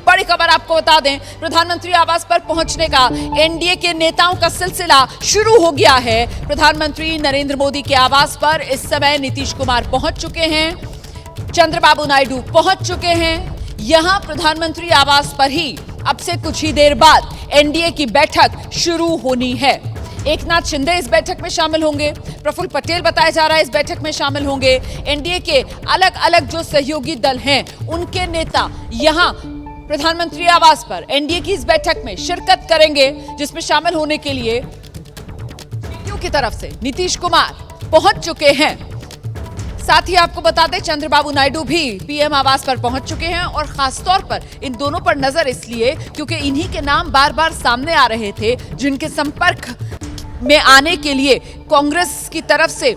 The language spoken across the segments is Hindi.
बड़ी खबर आपको बता दें, प्रधानमंत्री आवास पर पहुंचने का एनडीए के नेताओं का सिलसिला शुरू हो गया है। प्रधानमंत्री नरेंद्र मोदी के आवास पर इस समय नीतीश कुमार पहुंच चुके हैं, चंद्रबाबू नायडू पहुंच चुके हैं। यहां प्रधानमंत्री आवास पर ही अब से कुछ ही देर बाद एनडीए की बैठक शुरू होनी है। एकनाथ शिंदे इस बैठक में शामिल होंगे, प्रफुल्ल पटेल बताया जा रहा है इस बैठक में शामिल होंगे। एनडीए के अलग अलग जो सहयोगी दल हैं उनके नेता यहां प्रधानमंत्री आवास पर एनडीए की इस बैठक में शिरकत करेंगे, जिसमें शामिल होने के लिए जेडीयू की तरफ से नीतीश कुमार पहुंच चुके हैं। साथ ही आपको बता दें चंद्रबाबू नायडू भी पीएम आवास पर पहुंच चुके हैं और खासतौर पर इन दोनों पर नजर इसलिए क्योंकि इन्हीं के नाम बार बार सामने आ रहे थे जिनके संपर्क में आने के लिए कांग्रेस की तरफ से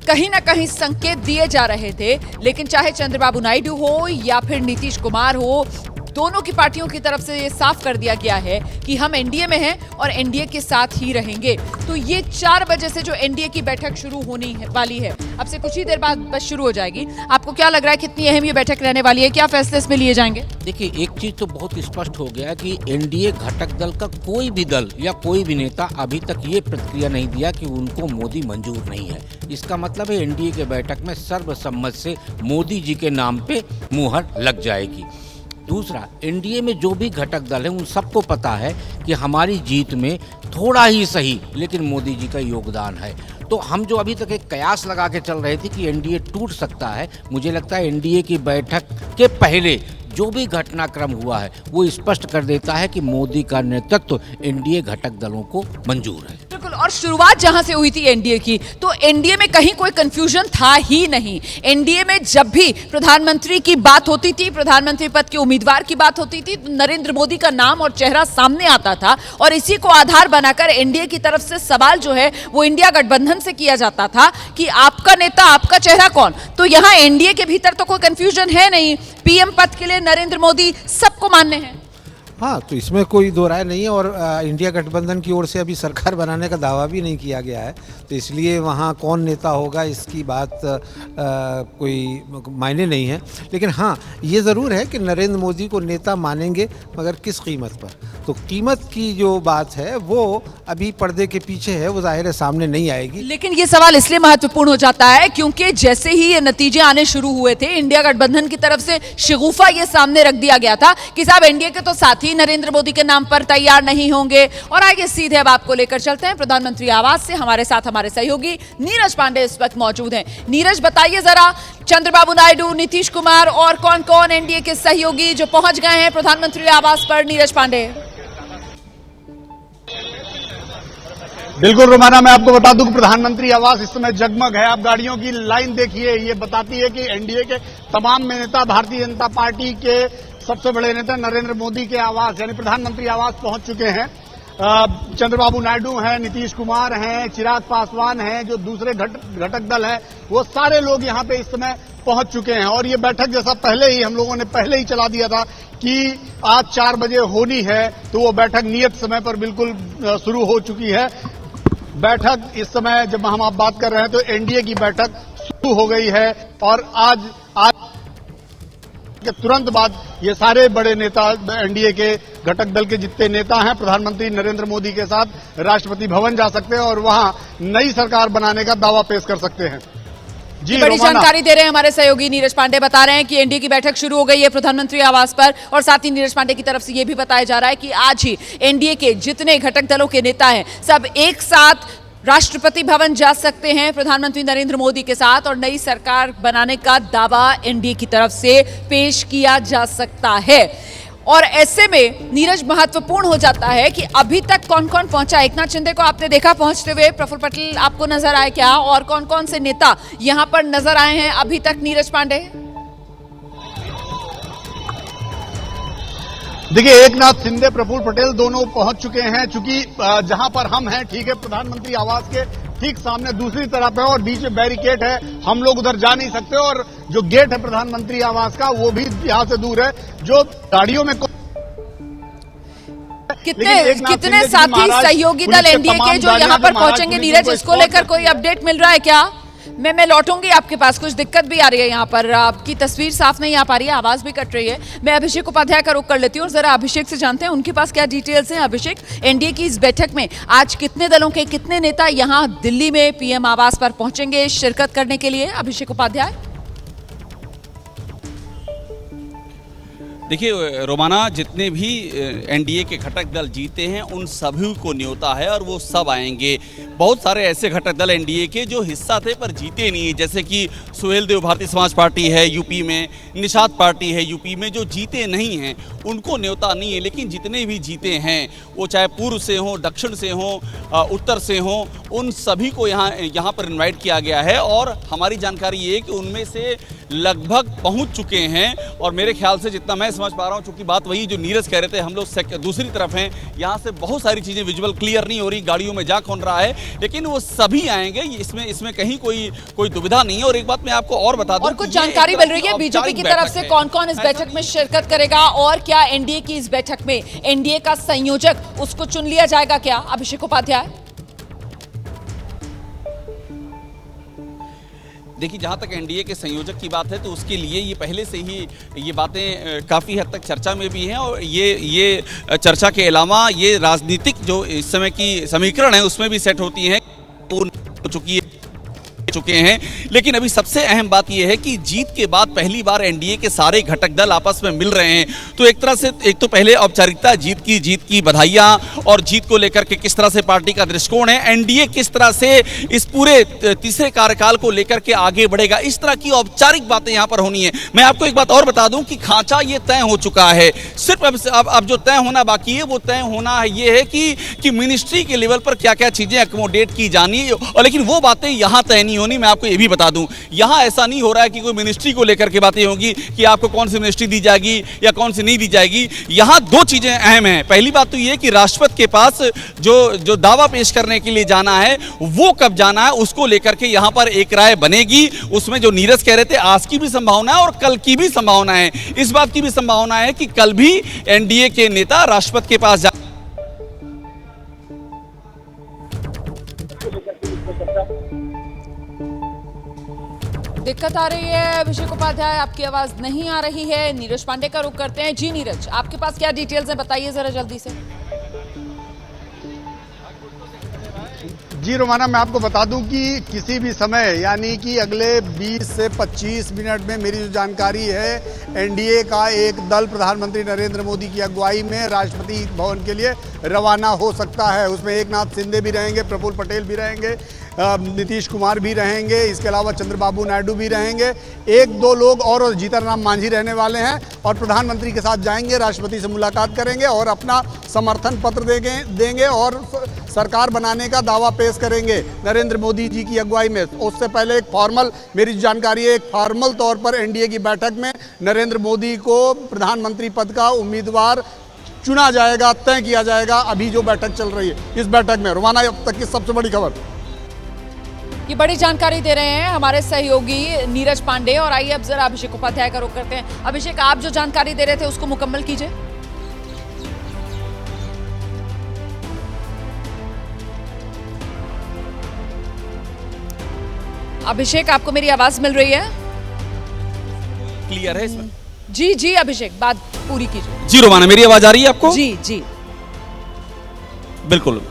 कहीं ना कहीं संकेत दिए जा रहे थे। लेकिन चाहे चंद्रबाबू नायडू हो या फिर नीतीश कुमार हो, दोनों की पार्टियों की तरफ से ये साफ कर दिया गया है कि हम एनडीए में हैं और एनडीए के साथ ही रहेंगे। तो ये 4 बजे से जो एनडीए की बैठक शुरू होनी वाली है, अब से कुछ ही देर बाद बस शुरू हो जाएगी। आपको क्या लग रहा है कितनी अहम ये बैठक रहने वाली है, क्या फैसले इसमें लिए जाएंगे? देखिए, एक चीज तो बहुत स्पष्ट हो गया कि एनडीए घटक दल का कोई भी दल या कोई भी नेता अभी तक ये प्रतिक्रिया नहीं दिया कि उनको मोदी मंजूर नहीं है। इसका मतलब है एनडीए के बैठक में सर्वसम्मत से मोदी जी के नाम पे मुहर लग जाएगी। दूसरा, एनडीए में जो भी घटक दल हैं उन सबको पता है कि हमारी जीत में थोड़ा ही सही लेकिन मोदी जी का योगदान है। तो हम जो अभी तक एक कयास लगा के चल रहे थे कि एनडीए टूट सकता है, मुझे लगता है एनडीए की बैठक के पहले जो भी घटनाक्रम हुआ है वो स्पष्ट कर देता है कि मोदी का नेतृत्व एनडीए घटक दलों को मंजूर है। बिल्कुल, और शुरुआत जहां से हुई थी एनडीए की, तो एनडीए में कहीं कोई कंफ्यूजन था ही नहीं। एनडीए में जब भी प्रधानमंत्री की बात होती थी, प्रधानमंत्री पद के उम्मीदवार की बात होती थी, तो नरेंद्र मोदी का नाम और चेहरा सामने आता था और इसी को आधार बनाकर एनडीए की तरफ से सवाल जो है वो इंडिया गठबंधन से किया जाता था कि आपका नेता, आपका चेहरा कौन। तो यहां एनडीए के भीतर तो कोई कंफ्यूजन है नहीं, पीएम पद के लिए नरेंद्र मोदी सबको मान्य है। हाँ, तो इसमें कोई दो राय नहीं है और इंडिया गठबंधन की ओर से अभी सरकार बनाने का दावा भी नहीं किया गया है, तो इसलिए वहाँ कौन नेता होगा इसकी बात कोई मायने नहीं है। लेकिन हाँ, ये ज़रूर है कि नरेंद्र मोदी को नेता मानेंगे, मगर किस कीमत पर। तो कीमत की जो बात है वो अभी पर्दे के पीछे है, वो जाहिर है सामने नहीं आएगी। लेकिन ये सवाल इसलिए महत्वपूर्ण हो जाता है क्योंकि जैसे ही ये नतीजे आने शुरू हुए थे, इंडिया गठबंधन की तरफ से शिगुफा ये सामने रख दिया गया था कि साहब एनडीए के तो साथी नरेंद्र मोदी के नाम पर तैयार नहीं होंगे। और आगे सीधे अब आपको लेकर चलते हैं प्रधानमंत्री आवास से। हमारे साथ हमारे सहयोगी नीरज पांडे इस वक्त मौजूद हैं। नीरज, बताइए जरा, चंद्रबाबू नायडू, नीतीश कुमार और कौन कौन एनडीए के सहयोगी जो पहुंच गए हैं प्रधानमंत्री आवास पर? नीरज पांडे। बिल्कुल रोमाना, मैं आपको बता दूं कि प्रधानमंत्री आवास इस समय जगमग है। आप गाड़ियों की लाइन देखिए, ये बताती है कि एनडीए के तमाम नेता, भारतीय जनता पार्टी के सबसे बड़े नेता नरेंद्र मोदी के आवास यानी प्रधानमंत्री आवास पहुंच चुके हैं। चंद्रबाबू नायडू हैं, नीतीश कुमार हैं, चिराग पासवान हैं, जो दूसरे घटक दल हैं, वो सारे लोग यहां पे इस समय पहुंच चुके हैं। और ये बैठक जैसा पहले ही हम लोगों ने चला दिया था कि आज 4 बजे होनी है, तो वो बैठक नियत समय पर बिल्कुल शुरू हो चुकी है। बैठक इस समय जब हम आप बात कर रहे हैं तो एनडीए की बैठक शुरू हो गई है और आज के तुरंत बाद ये सारे बड़े नेता एनडीए के घटक दल के जितने नेता हैं प्रधानमंत्री नरेंद्र मोदी के साथ राष्ट्रपति भवन जा सकते हैं और वहां नई सरकार बनाने का दावा पेश कर सकते हैं। जी, बड़ी जानकारी दे रहे हैं हमारे सहयोगी नीरज पांडे, बता रहे हैं कि एनडीए की बैठक शुरू हो गई है प्रधानमंत्री आवास पर। और साथ ही नीरज पांडे की तरफ से यह भी बताया जा रहा है कि आज ही एनडीए के जितने घटक दलों के नेता हैं सब एक साथ राष्ट्रपति भवन जा सकते हैं प्रधानमंत्री नरेंद्र मोदी के साथ और नई सरकार बनाने का दावा एनडीए की तरफ से पेश किया जा सकता है। और ऐसे में नीरज महत्वपूर्ण हो जाता है कि अभी तक कौन कौन पहुंचा। एकनाथ शिंदे को आपने देखा पहुंचते हुए, प्रफुल्ल पटेल आपको नजर आए क्या, और कौन कौन से नेता यहां पर नजर आए हैं अभी तक? नीरज पांडे। देखिए, एकनाथ शिंदे, प्रफुल्ल पटेल दोनों पहुंच चुके हैं। चूंकि जहां पर हम हैं, ठीक है, प्रधानमंत्री आवास के ठीक सामने दूसरी तरफ है और बीच में बैरिकेड है, हम लोग उधर जा नहीं सकते। और जो गेट है प्रधानमंत्री आवास का वो भी यहां से दूर है। जो गाड़ियों में कितने साथी सहयोगी दल एनडीए के जो यहां पर पहुंचेंगे नीरज, इसको लेकर कोई अपडेट मिल रहा है क्या? मैं लौटूंगी आपके पास। कुछ दिक्कत भी आ रही है यहाँ पर, आपकी तस्वीर साफ नहीं आ पा रही है, आवाज भी कट रही है। मैं अभिषेक उपाध्याय का रुख कर लेती हूँ और जरा अभिषेक से जानते हैं उनके पास क्या डिटेल्स हैं। अभिषेक, एनडीए की इस बैठक में आज कितने दलों के कितने नेता यहाँ दिल्ली में पीएम आवास पर पहुंचेंगे शिरकत करने के लिए? अभिषेक उपाध्याय। देखिए रोमाना, जितने भी एनडीए के घटक दल जीते हैं उन सभी को न्योता है और वो सब आएंगे। बहुत सारे ऐसे घटक दल एनडीए के जो हिस्सा थे पर जीते नहीं, जैसे कि सुहेलदेव भारतीय समाज पार्टी है यूपी में, निषाद पार्टी है यूपी में, जो जीते नहीं हैं उनको न्योता नहीं है। लेकिन जितने भी जीते हैं वो चाहे पूर्व से हों, दक्षिण से हों, उत्तर से हों, उन सभी को यहाँ पर इन्वाइट किया गया है। और हमारी जानकारी ये है कि उनमें से लगभग पहुँच चुके हैं। और मेरे ख्याल से जितना मैं समझ पा रहा हूँ, चूंकि बात वही जो नीरज कह रहे थे, हम लोग दूसरी तरफ हैं, यहाँ से बहुत सारी चीज़ें विजुअल क्लियर नहीं हो रही, गाड़ियों में जा कौन रहा है, लेकिन वो सभी आएंगे, इसमें कहीं कोई दुविधा नहीं है। और एक बात मैं आपको और बता दूं, और कुछ जानकारी मिल रही है बीजेपी की तरफ से कौन कौन इस बैठक में शिरकत करेगा और क्या एनडीए की इस बैठक में एनडीए का संयोजक उसको चुन लिया जाएगा क्या? अभिषेक उपाध्याय। देखिए, जहाँ तक एनडीए के संयोजक की बात है तो उसके लिए ये पहले से ही ये बातें काफ़ी हद तक चर्चा में भी हैं। और ये चर्चा के अलावा ये राजनीतिक जो इस समय की समीकरण है उसमें भी सेट होती हैं, हो चुके हैं। लेकिन अभी सबसे अहम बात यह है कि जीत के बाद पहली बार एनडीए के सारे घटक दल आपस में मिल रहे हैं। तो एक तरह से एक तो पहले औपचारिकता, जीत की बधाइयां और जीत को लेकर के किस तरह से पार्टी का दृष्टिकोण है, एनडीए किस तरह से इस पूरे तीसरे कार्यकाल को लेकर के आगे बढ़ेगा, इस तरह की औपचारिक बातें यहां पर होनी है। मैं आपको एक बात और बता दूं कि खांचा ये तय हो चुका है, सिर्फ अब जो तय होना बाकी है वो तय होना है ये है कि मिनिस्ट्री के लेवल पर क्या क्या चीजें अकोमोडेट की जानी है। और लेकिन वो बातें यहां तय नहीं होनी। मैं आपको ये भी बता दूं, यहां ऐसा नहीं हो रहा है कि कोई मिनिस्ट्री को लेकर के बातें होंगी कि आपको कौन सी मिनिस्ट्री दी जाएगी या कौन सी नहीं दी जाएगी। यहां दो चीजें अहम हैं। पहली बात तो ये कि राष्ट्रपति के पास जो दावा पेश करने के लिए जाना है वो कब जाना है, उसको लेकर के यहां पर एक राय बनेगी। उसमें जो नीरज कह रहे थे, आज की भी संभावना है और कल की भी संभावना है। इस बात की भी संभावना है कि कल भी एनडीए के नेता राष्ट्रपति के पास दिक्कत आ रही है। अभिषेक उपाध्याय, आपकी आवाज नहीं आ रही है। नीरज पांडे का रुख करते हैं। जी नीरज, आपके पास क्या डिटेल्स हैं, बताइए जरा जल्दी से। जी रोमाना, मैं आपको बता दूं कि किसी भी समय यानी कि अगले 20 से 25 मिनट में मेरी जो जानकारी है, एनडीए का एक दल प्रधानमंत्री नरेंद्र मोदी की अगुवाई में राष्ट्रपति भवन के लिए रवाना हो सकता है। उसमें एकनाथ शिंदे भी रहेंगे, प्रफुल्ल पटेल भी रहेंगे, नीतीश कुमार भी रहेंगे, इसके अलावा चंद्रबाबू नायडू भी रहेंगे, एक दो लोग और जीतन राम मांझी रहने वाले हैं। और प्रधानमंत्री के साथ जाएंगे, राष्ट्रपति से मुलाकात करेंगे और अपना समर्थन पत्र देंगे और सरकार बनाने का दावा पेश करेंगे नरेंद्र मोदी जी की अगुवाई में। उससे पहले एक फॉर्मल, मेरी जानकारी है, एक फॉर्मल तौर पर एनडीए की बैठक में नरेंद्र मोदी को प्रधानमंत्री पद का उम्मीदवार चुना जाएगा, तय किया जाएगा। अभी जो बैठक चल रही है, इस बैठक में रोमाना अब तक की सबसे बड़ी खबर। ये बड़ी जानकारी दे रहे हैं हमारे सहयोगी नीरज पांडे। और आइए अब जरा अभिषेक उपाध्याय का रुख करते हैं। अभिषेक, आप जो जानकारी दे रहे थे उसको मुकम्मल कीजिए। अभिषेक, आपको मेरी आवाज मिल रही है? क्लियर है इसमें? जी अभिषेक, बात पूरी कीजिए। जी रोमाना, मेरी आवाज आ रही है आपको? जी बिल्कुल।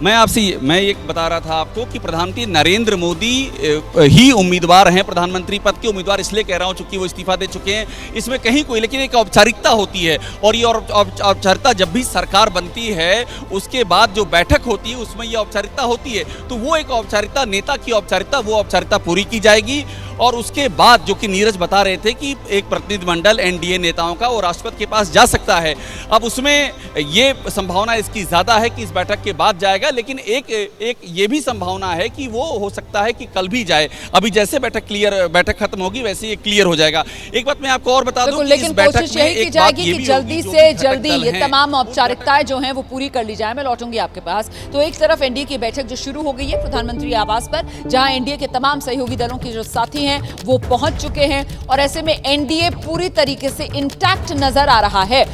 मैं ये बता रहा था आपको कि प्रधानमंत्री नरेंद्र मोदी ही उम्मीदवार हैं, प्रधानमंत्री पद के उम्मीदवार इसलिए कह रहा हूं चूंकि वो इस्तीफा दे चुके हैं। इसमें कहीं कोई, लेकिन एक औपचारिकता होती है और ये औपचारिकता जब भी सरकार बनती है उसके बाद जो बैठक होती है उसमें ये औपचारिकता होती है। तो वो एक औपचारिकता, नेता की औपचारिकता, वो औपचारिकता पूरी की जाएगी। और उसके बाद जो कि नीरज बता रहे थे कि एक प्रतिनिधिमंडल एनडीए नेताओं का वो राष्ट्रपति के पास जा सकता है। अब उसमें ये संभावना इसकी ज़्यादा है कि इस बैठक के बाद जाएगा, लेकिन एक ये भी संभावना है कि वो हो सकता है कि कल भी जाए। अभी जैसे बैठक खत्म होगी वैसे ये क्लियर हो जाएगा। एक बात मैं आपको और बता दूं कि लेकिन कोशिश यही की जाएगी कि जल्दी से जल्दी ये तमाम औपचारिकताएं जो हैं वो पूरी कर ली जाए। मैं लौटूंगी आपके पास। तो एक तरफ एनडीए की बैठक जो शुरू हो गई है प्रधानमंत्री आवास पर, जहां एनडीए के तमाम सहयोगी दलों के जो साथी हैं वो पहुंच चुके हैं और ऐसे में एनडीए पूरी तरीके से इंटैक्ट नजर आ रहा है।